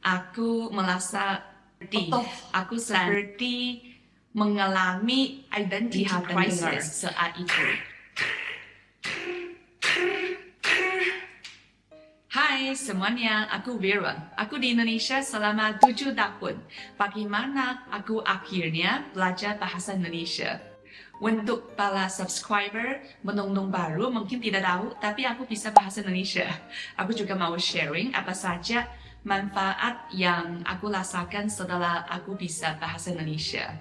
Aku merasa aku seperti mengalami identity crisis saat itu. Hai semuanya, aku Vera. Aku di Indonesia selama 7 tahun. Bagaimana aku akhirnya belajar bahasa Indonesia? Untuk para subscriber menonton baru mungkin tidak tahu, tapi aku bisa bahasa Indonesia. Aku juga mau sharing apa saja manfaat yang aku rasakan setelah aku bisa bahasa Indonesia.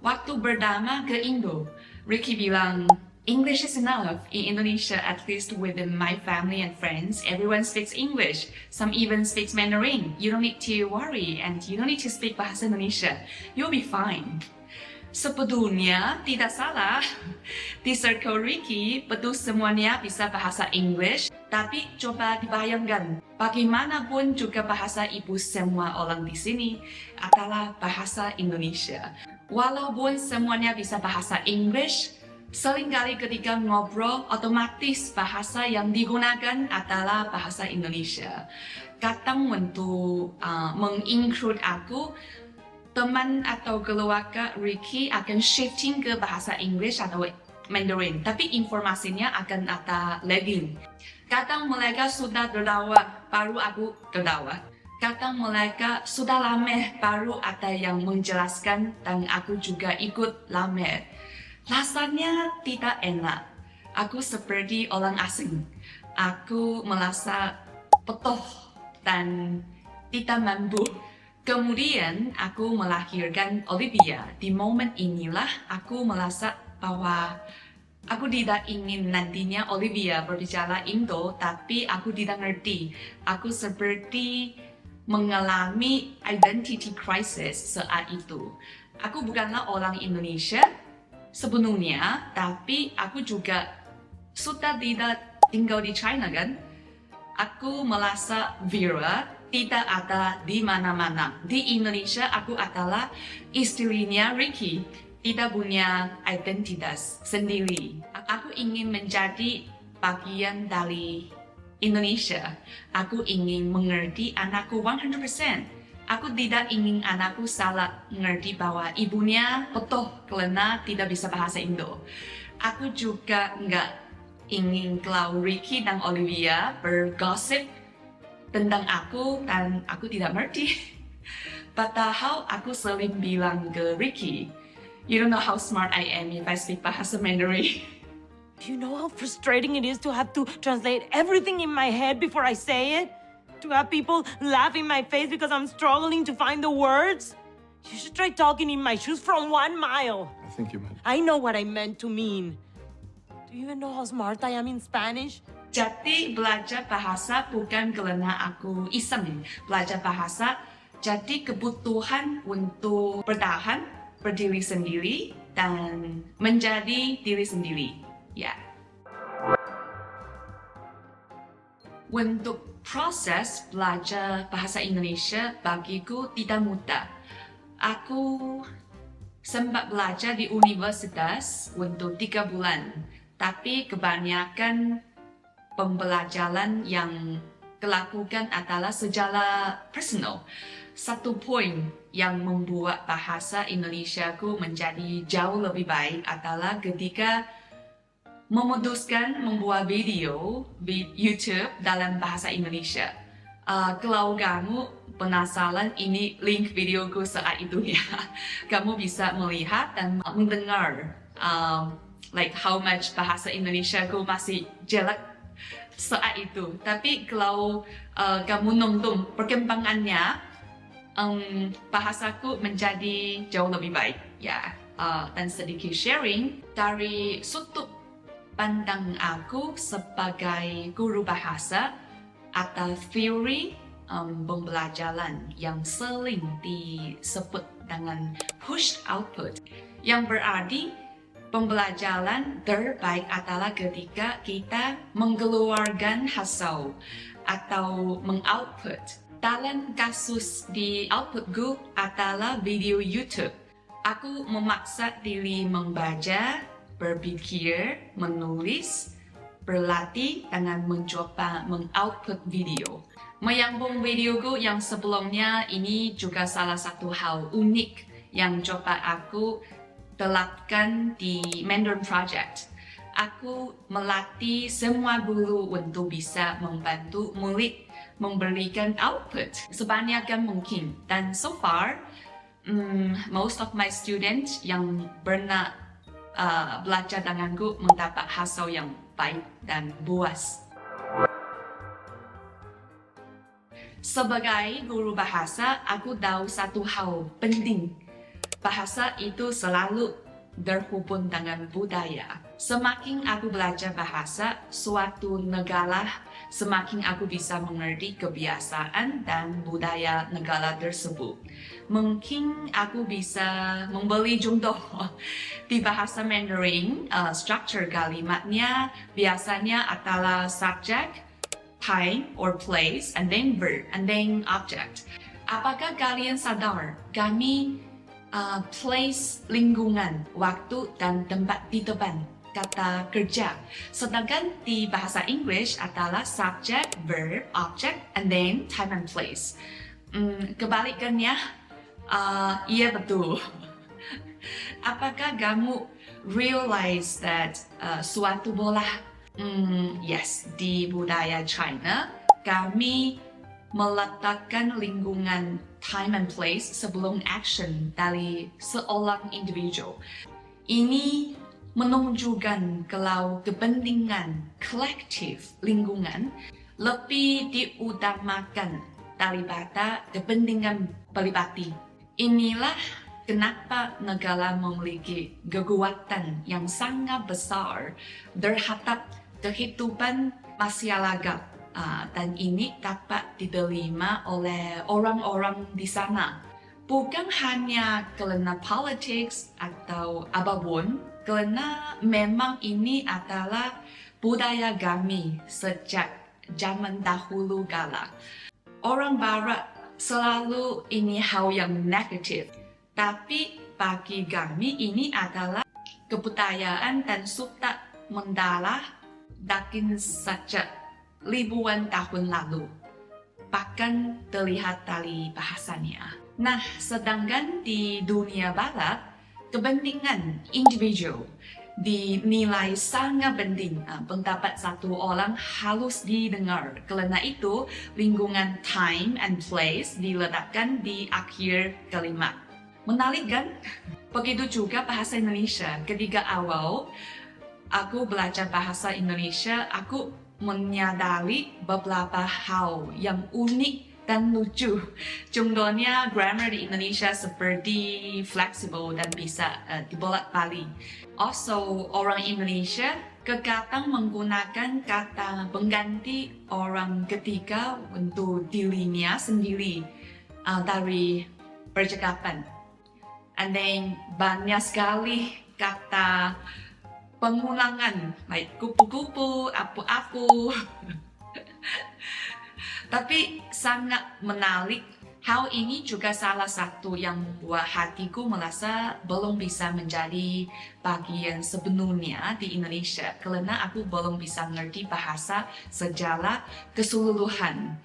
Waktu pertama ke Indo, Ricky bilang, English is enough. In Indonesia, at least within my family and friends, everyone speaks English. Some even speaks Mandarin. You don't need to worry and you don't need to speak bahasa Indonesia. You'll be fine. Sebetulnya tidak salah. Di circle Ricky, betul semuanya bisa bahasa English. Tapi coba dibayangkan, bagaimanapun juga bahasa ibu semua orang di sini adalah bahasa Indonesia. Walaupun semuanya bisa bahasa English, seringkali ketika ngobrol, otomatis bahasa yang digunakan adalah bahasa Indonesia. Kadang untuk menginclude aku, teman atau keluarga Ricky akan shifting ke bahasa Inggris atau Mandarin, tapi informasinya akan ada lagging. Kadang mereka sudah tertawa, baru aku tertawa. Kadang mereka sudah lama, baru ada yang menjelaskan dan aku juga ikut lama. Rasanya tidak enak. Aku seperti orang asing. Aku merasa petoh dan tidak mampu. Kemudian aku melahirkan Olivia. Di momen inilah aku merasa bahwa aku tidak ingin nantinya Olivia berbicara Indo, tapi aku tidak ngerti. Aku seperti mengalami identity crisis saat itu. Aku bukanlah orang Indonesia sebelumnya, tapi aku juga sudah tidak tinggal di China kan. Aku merasa Vera tidak ada di mana-mana. Di Indonesia aku adalah istrinya Ricky, tidak punya identitas sendiri. Aku ingin menjadi bagian dari Indonesia. Aku ingin mengerti anakku 100%. Aku tidak ingin anakku salah mengerti bahwa ibunya petoh karena tidak bisa bahasa Indo. Aku juga nggak ingin kalau Ricky dan Olivia bergosip tentang aku dan aku tidak ngerti. Padahal aku sering bilang ke Ricky, you don't know how smart I am if I speak bahasa Mandarin. Do you know how frustrating it is to have to translate everything in my head before I say it? To have people laugh in my face because I'm struggling to find the words? You should try talking in my shoes from 1 mile. I think you meant... I know what I meant to mean. Do you even know how smart I am in Spanish? Jadi belajar bahasa bukan karena aku iseng belajar bahasa, jadi kebutuhan untuk bertahan, berdiri sendiri, dan menjadi diri sendiri. Ya. Untuk proses belajar bahasa Indonesia bagiku tidak mudah. Aku sempat belajar di universitas untuk 3 bulan, tapi kebanyakan pembelajaran yang kulakukan adalah secara personal. Satu poin yang membuat bahasa Indonesiaku menjadi jauh lebih baik adalah ketika memutuskan membuat video di YouTube dalam bahasa Indonesia. Kalau kamu penasaran, ini link videoku saat itu ya. Kamu bisa melihat dan mendengar like how much bahasa Indonesiaku masih jelek saat itu. Tapi kalau kamu nonton perkembangannya, bahasaku menjadi jauh lebih baik ya. Dan sedikit sharing dari sudut pandang aku sebagai guru bahasa, ada teori pembelajaran yang sering disebut dengan push output, yang berarti pembelajaran terbaik adalah ketika kita mengeluarkan hasil atau mengoutput. Dalam kasus di outputku adalah video YouTube. Aku memaksa diri membaca, berpikir, menulis, berlatih dengan mencoba mengoutput video. Menyambung videoku yang sebelumnya, ini juga salah satu hal unik yang coba aku terapkan di Mandarin Project. Aku melatih semua guru untuk bisa membantu murid memberikan output sebanyak yang mungkin. Dan so far, most of my students yang pernah belajar denganku mendapat hasil yang baik dan puas. Sebagai guru bahasa, aku tahu satu hal penting. Bahasa itu selalu berhubung dengan budaya. Semakin aku belajar bahasa suatu negara, semakin aku bisa mengerti kebiasaan dan budaya negara tersebut. Mungkin aku bisa memberi contoh di bahasa Mandarin, struktur kalimatnya biasanya adalah subject, time or place, and then verb, and then object. Apakah kalian sadar kami place lingkungan, waktu, dan tempat di depan kata kerja. Sedangkan di bahasa Inggris adalah subject, verb, object, and then time and place. Kebalikannya, iya betul. Apakah kamu realize that suatu bola? Yes, di budaya China, kami meletakkan lingkungan time and place sebelum action dari seorang individu. Ini menunjukkan kalau kepentingan kolektif lingkungan lebih diutamakan daripada kepentingan pribadi. Inilah kenapa negara memiliki kekuatan yang sangat besar terhadap kehidupan masyarakat, dan ini dapat diterima oleh orang-orang di sana. Bukan hanya karena politik atau apapun, karena memang ini adalah budaya kami sejak zaman dahulu kala. Orang Barat selalu ini hal yang negatif, tapi bagi kami ini adalah kebudayaan dan sudah mendalam dakin sejak ribuan tahun lalu. Bahkan terlihat dari bahasanya. Nah, sedangkan di dunia barat, kepentingan individu dinilai sangat penting. Pendapat satu orang harus didengar. Karena itu, lingkungan time and place diletakkan di akhir kalimat. Menarik kan? Begitu juga bahasa Indonesia. Ketika awal aku belajar bahasa Indonesia, aku menyadari beberapa hal yang unik dan lucu. Contohnya, grammar di Indonesia seperti fleksibel dan bisa dibolak-balik. Also, orang Indonesia kadang menggunakan kata pengganti orang ketiga untuk dirinya sendiri dari percakapan. And then banyak sekali kata pengulangan, like kupu-kupu, apu-apu. Tapi sangat menarik. Hal ini juga salah satu yang membuat hatiku merasa belum bisa menjadi bagian sepenuhnya di Indonesia. Karena aku belum bisa mengerti bahasa secara keseluruhan.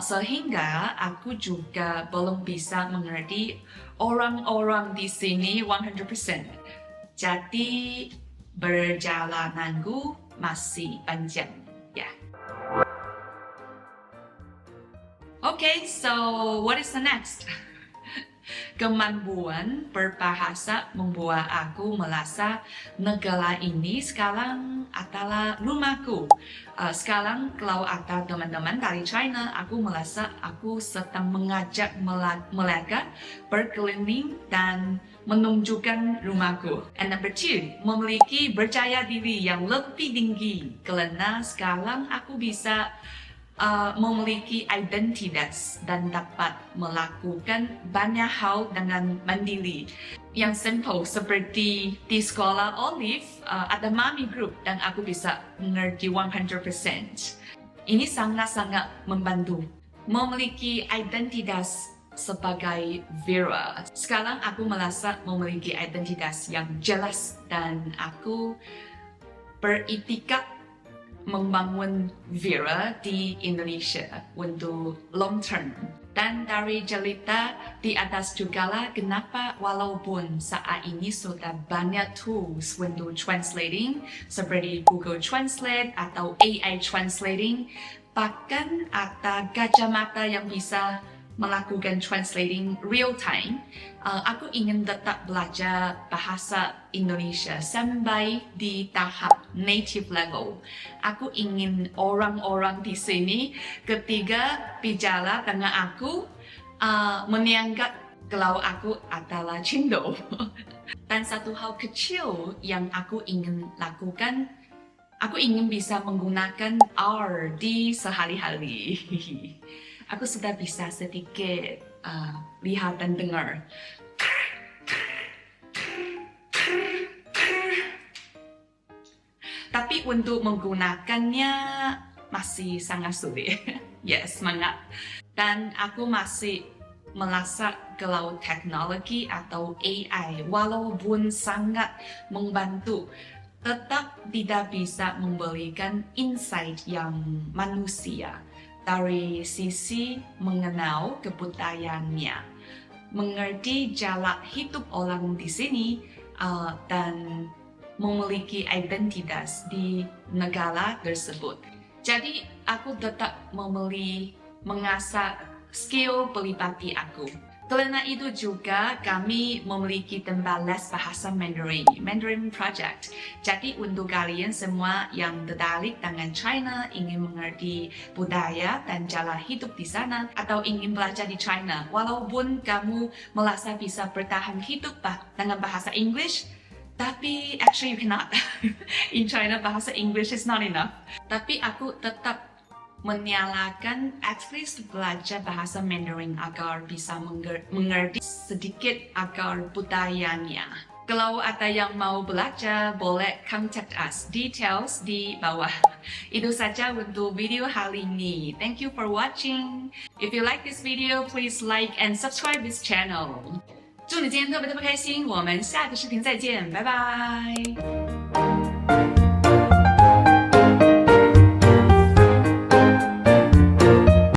Sehingga aku juga belum bisa mengerti orang-orang di sini 100%. Jadi perjalananku masih panjang, ya. Okay, so what is the next? Kemampuan berbahasa membuat aku merasa negara ini sekarang adalah rumahku. Sekarang kalau ada teman-teman dari China, aku merasa aku sedang mengajak mereka berkeliling dan menunjukkan rumahku. And number 2, memiliki percaya diri yang lebih tinggi. Karena sekarang aku bisa memiliki identitas dan dapat melakukan banyak hal dengan mandiri. Yang simple seperti di sekolah Olive ada Mami Group dan aku bisa mengerti 100%. Ini sangat-sangat membantu. Memiliki identitas sebagai Vera. Sekarang aku merasa memiliki identitas yang jelas dan aku beretikat membangun Vera di Indonesia untuk long term. Dan dari cerita di atas jugalah kenapa walaupun saat ini sudah banyak tools untuk translating seperti Google Translate atau AI Translating, bahkan ada kacamata yang bisa melakukan translating real time, aku ingin tetap belajar bahasa Indonesia sampai di tahap native level. Aku ingin orang-orang di sini ketika bicara dengan aku menganggap kalau aku adalah Cindo. Dan satu hal kecil yang aku ingin lakukan, aku ingin bisa menggunakan R di sehari-hari. Aku sudah bisa sedikit lihat dan dengar. Tapi untuk menggunakannya masih sangat sulit. Yes, semangat. Dan aku masih merasa kalau teknologi atau AI walaupun sangat membantu, tetap tidak bisa memberikan insight yang manusia dari sisi mengenal kebudayaannya, mengerti jalan hidup orang di sini, dan memiliki identitas di negara tersebut. Jadi aku tetap memilih mengasah skill pribadi aku. Karena itu juga kami memiliki tempat les bahasa Mandarin Project. Jadi untuk kalian semua yang tertarik dengan China, ingin mengerti budaya dan jalan hidup di sana, atau ingin belajar di China, walaupun kamu merasa bisa bertahan hidup dengan bahasa English, tapi actually you cannot. In China, bahasa English is not enough. Tapi aku tetap menyalakan at least belajar bahasa Mandarin agar bisa mengerti sedikit agar budayanya. Kalau ada yang mau belajar, boleh contact us. Details di bawah. Itu saja untuk video hari ini. Thank you for watching. If you like this video, please like and subscribe this channel. 祝你今天特别开心，我们下个视频再见，拜拜。